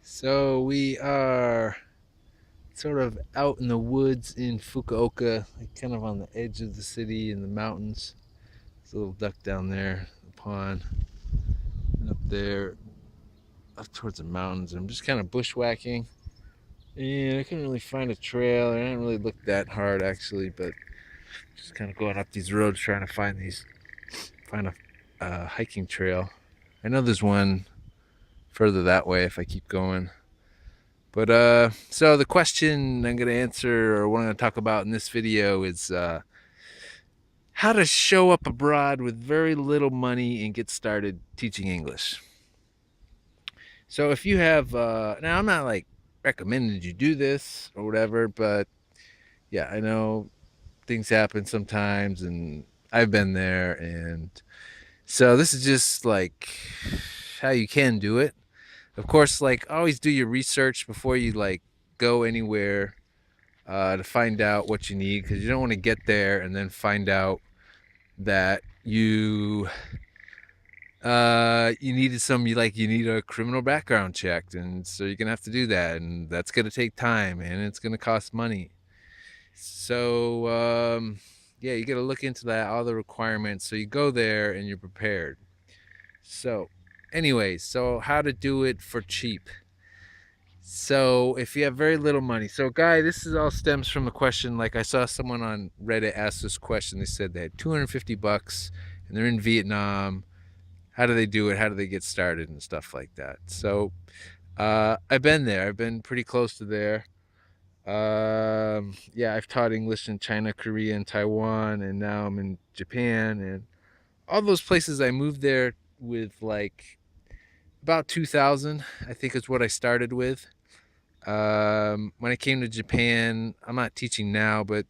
So we are sort of out in the woods in Fukuoka, like kind of on the edge of the city in the mountains. There's a little duck down there, the pond, and up there, up towards the mountains. I'm just kind of bushwhacking, and I couldn't really find a trail. I didn't really look that hard actually, but just kind of going up these roads trying to find a hiking trail. I know there's one further that way if I keep going. But so the question I'm going to answer or what I'm going to talk about in this video is how to show up abroad with very little money and get started teaching English. So if you have, now I'm not like recommending you do this or whatever, but yeah, I know things happen sometimes and I've been there. And so this is just like how you can do it. Of course, like always do your research before you like go anywhere to find out what you need, because you don't want to get there and then find out that you needed you need a criminal background checked, and so you're gonna have to do that, and that's gonna take time and it's gonna cost money. So yeah, you gotta look into that, all the requirements, so you go there and you're prepared. So anyways, so how to do it for cheap. So if you have very little money, so guy, this is all stems from a question. Like I saw someone on Reddit ask this question. They said they had 250 bucks and they're in Vietnam. How do they do it? How do they get started and stuff like that? So I've been there. I've been pretty close to there. Yeah, I've taught English in China, Korea, and Taiwan, and now I'm in Japan, and all those places. I moved there with like about 2,000. I think is what I started with. When I came to Japan, I'm not teaching now, but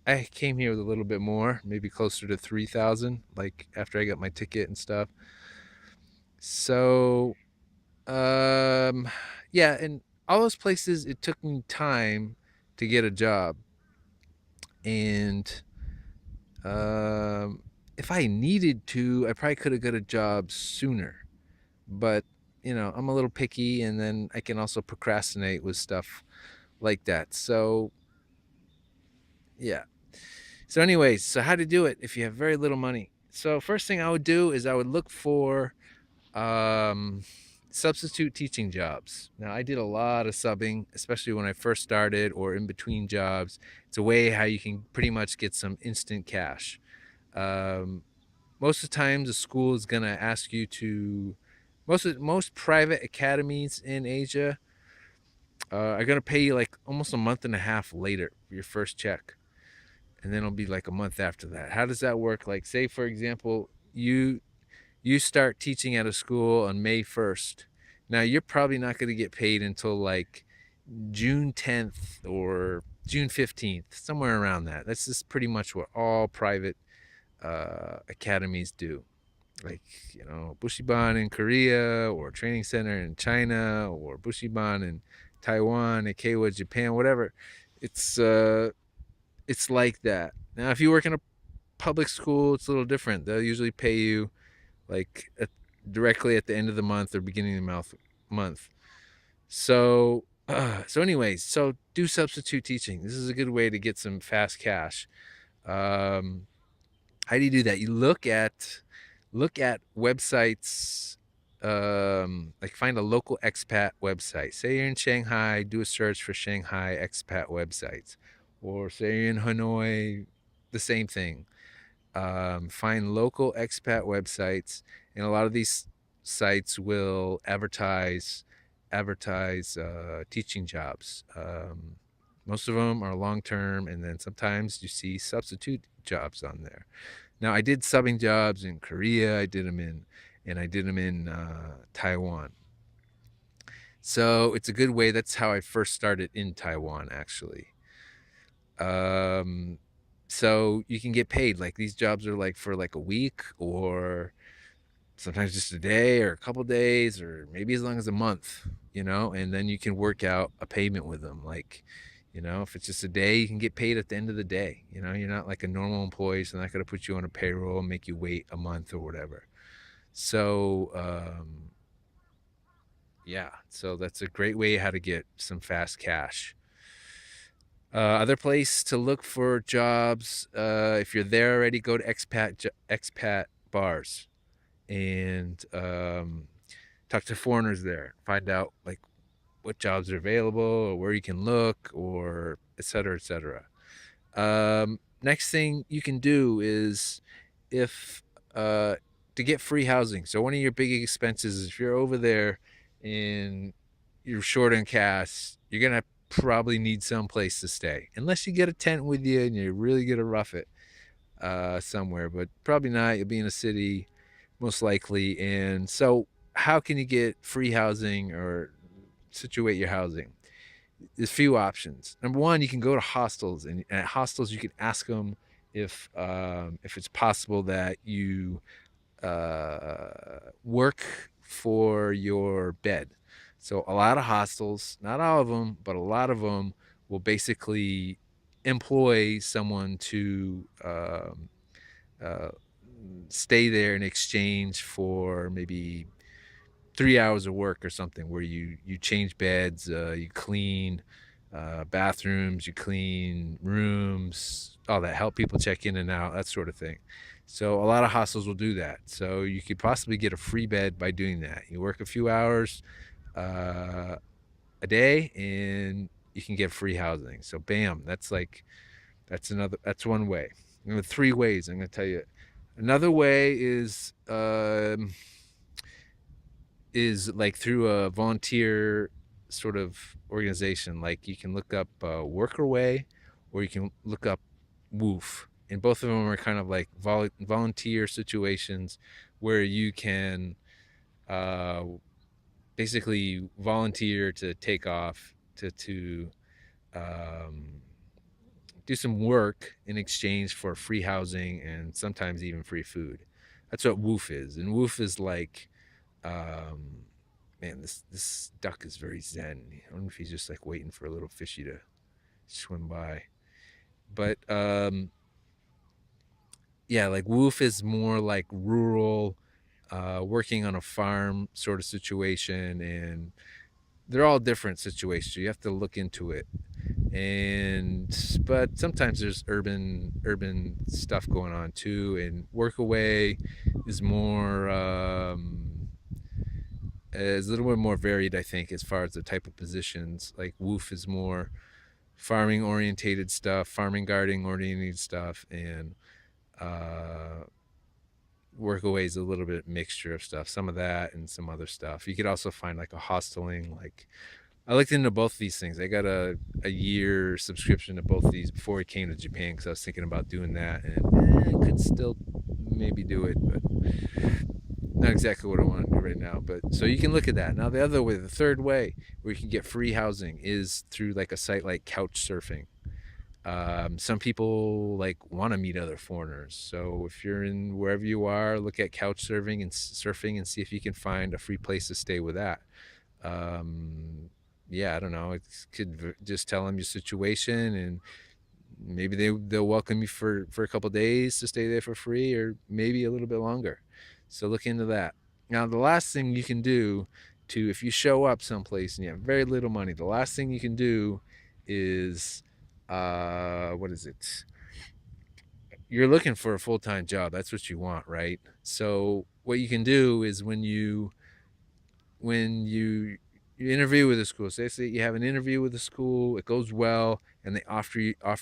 I came here with a little bit more, maybe closer to 3,000, like after I got my ticket and stuff. So, um, yeah, and all those places, it took me time to get a job. And um, if I needed to, I probably could have got a job sooner. But, I'm a little picky, and then I can also procrastinate with stuff like that. So, yeah. So, anyways, so how to do it if you have very little money? So, first thing I would do is I would look for um, substitute teaching jobs. Now, I did a lot of subbing, especially when I first started or in between jobs. It's a way how you can pretty much get some instant cash. Um, Most of the time, the school is gonna ask you to. Most private academies in Asia are gonna pay you like almost a month and a half later for your first check, and then it'll be like a month after that. How does that work? Like, say for example, you start teaching at a school on May 1st. Now you're probably not going to get paid until like June 10th or June 15th, somewhere around that. That's just pretty much what all private academies do. Like, Bushiban in Korea, or training center in China, or Bushiban in Taiwan, Ikewa, Japan, whatever. It's uh it's like that. Now, if you work in a public school, it's a little different. They'll usually pay you like directly at the end of the month or beginning of the month. So anyways, so do substitute teaching. This is a good way to get some fast cash. Um, how do you do that? You look at websites. Like find a local expat website. Say you're in Shanghai, do a search for Shanghai expat websites, or say you're in Hanoi, the same thing. Find local expat websites, and a lot of these sites will advertise teaching jobs. Most of them are long term, and then sometimes you see substitute jobs on there. Now, I did subbing jobs in Korea. I did them in Taiwan. So it's a good way. That's how I first started in Taiwan, actually. Um, so you can get paid. Like these jobs are like for like a week, or sometimes just a day or a couple days, or maybe as long as a month, and then you can work out a payment with them. Like, if it's just a day, you can get paid at the end of the day. You're not like a normal employee, so they're not going to put you on a payroll and make you wait a month or whatever. So, Yeah, so that's a great way how to get some fast cash. Other place to look for jobs, if you're there already, go to expat bars and talk to foreigners there. Find out like what jobs are available or where you can look or et cetera, et cetera. Next thing you can do is if to get free housing. So one of your big expenses is if you're over there and you're short on cash, you're gonna probably need some place to stay, unless you get a tent with you and you're really gonna rough it somewhere. But probably not. You'll be in a city most likely, and so how can you get free housing or situate your housing? There's few options. Number one, you can go to hostels, and at hostels you can ask them if it's possible that you work for your bed. So a lot of hostels, not all of them, but a lot of them will basically employ someone to uh, stay there in exchange for maybe 3 hours of work or something, where you change beds, you clean bathrooms, you clean rooms, all that, help people check in and out, that sort of thing. So a lot of hostels will do that. So you could possibly get a free bed by doing that. You work a few hours uh, a day, and you can get free housing. So bam, that's one way. And the three ways I'm going to tell you. Another way is like through a volunteer sort of organization. Like you can look up Workaway, or you can look up Woof, and both of them are kind of like volunteer situations where you can uh, basically volunteer to take off to um, do some work in exchange for free housing and sometimes even free food. That's what Woof is, and Woof is like um, man, this duck is very zen. I don't know if he's just like waiting for a little fishy to swim by. But yeah, like Woof is more like rural, working on a farm sort of situation, and they're all different situations. You have to look into it, and but sometimes there's urban stuff going on too. And Workaway is more. Is a little bit more varied, I think, as far as the type of positions. Like Woof is more farming orientated stuff, farming gardening orientated stuff, and uh, Workaway is a little bit mixture of stuff, some of that and some other stuff. You could also find like a hosteling. Like I looked into both these things. I got a year subscription to both of these before I came to Japan because I was thinking about doing that, and I could still maybe do it, but not exactly what I want to do right now. But so you can look at that. Now the other way, the third way where you can get free housing is through like a site like couch surfing. Some people like want to meet other foreigners. So if you're in wherever you are, look at couch surfing and see if you can find a free place to stay with that. Um, yeah, I don't know. It could just tell them your situation, and maybe they'll welcome you for a couple of days to stay there for free, or maybe a little bit longer. So look into that. Now the last thing you can do to if you show up someplace and you have very little money, the last thing you can do is what is it? You're looking for a full-time job. That's what you want, right? So what you can do is when you interview with a school, say you have an interview with a school, it goes well, and they offer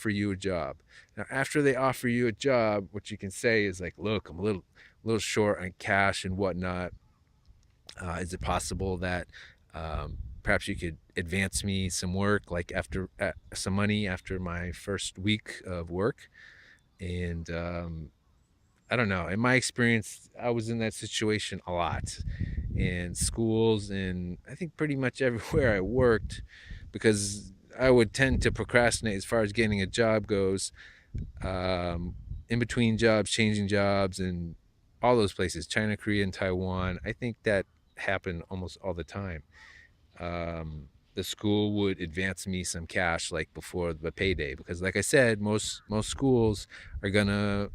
you a job. Now after they offer you a job, what you can say is like, look, I'm a little short on cash and whatnot. Is it possible that perhaps you could advance me some work, like after some money after my first week of work? And I don't know. In my experience, I was in that situation a lot in schools, and I think pretty much everywhere I worked, because I would tend to procrastinate as far as getting a job goes. In between jobs, changing jobs, and all those places, China, Korea, and Taiwan, I think that happened almost all the time. The school would advance me some cash like before the payday, because like I said, most schools are gonna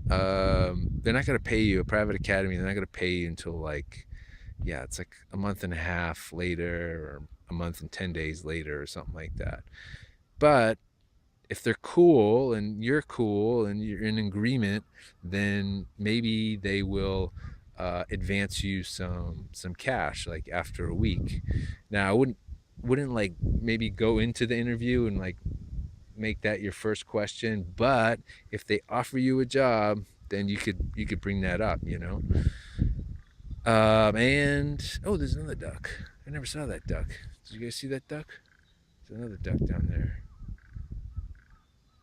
they're not gonna pay you, a private academy, they're not gonna pay you until like yeah, it's like a month and a half later or a month and 10 days later or something like that. But if they're cool and you're in agreement, then maybe they will advance you some cash like after a week. Now I wouldn't like maybe go into the interview and like make that your first question, but if they offer you a job, then you could bring that up, you know. And oh, there's another duck. I never saw that duck. Did you guys see that duck? There's another duck down there.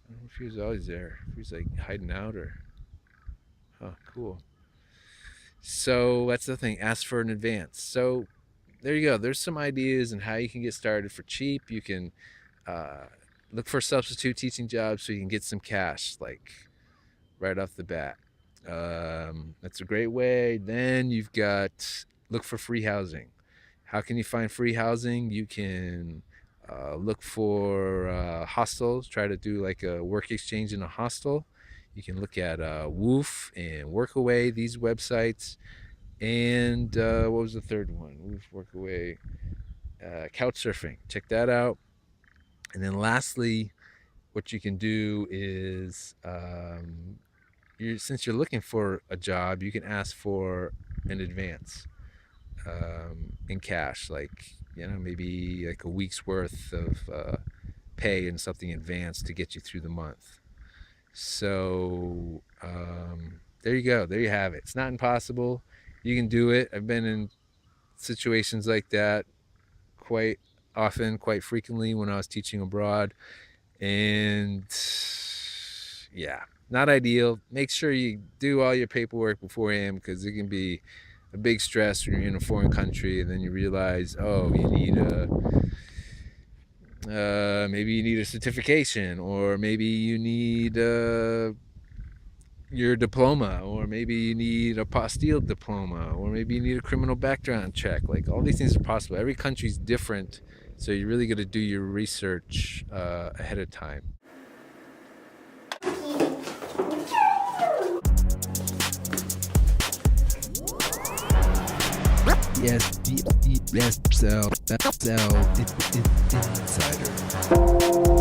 I don't know if he was always there. If he's like hiding out or, huh, cool. So that's the thing. Ask for an advance. So there you go. There's some ideas on how you can get started for cheap. You can uh, look for substitute teaching jobs so you can get some cash, like right off the bat. That's a great way. Then you've got look for free housing. How can you find free housing? You can look for hostels. Try to do like a work exchange in a hostel. You can look at Woof and Workaway, these websites. And what was the third one? Woof, Workaway, couch surfing. Check that out. And then lastly, what you can do is since you're looking for a job, you can ask for an advance in cash, like maybe like a week's worth of pay and something advanced to get you through the month. So there you go. There you have it. It's not impossible. You can do it. I've been in situations like that quite often, quite frequently when I was teaching abroad. And yeah, not ideal. Make sure you do all your paperwork beforehand because it can be a big stress when you're in a foreign country and then you realize, oh, you need maybe you need a certification, or maybe you need your diploma, or maybe you need a apostille diploma, or maybe you need a criminal background check. Like all these things are possible. Every country's different, so you really got to do your research ahead of time. Yes, so insider.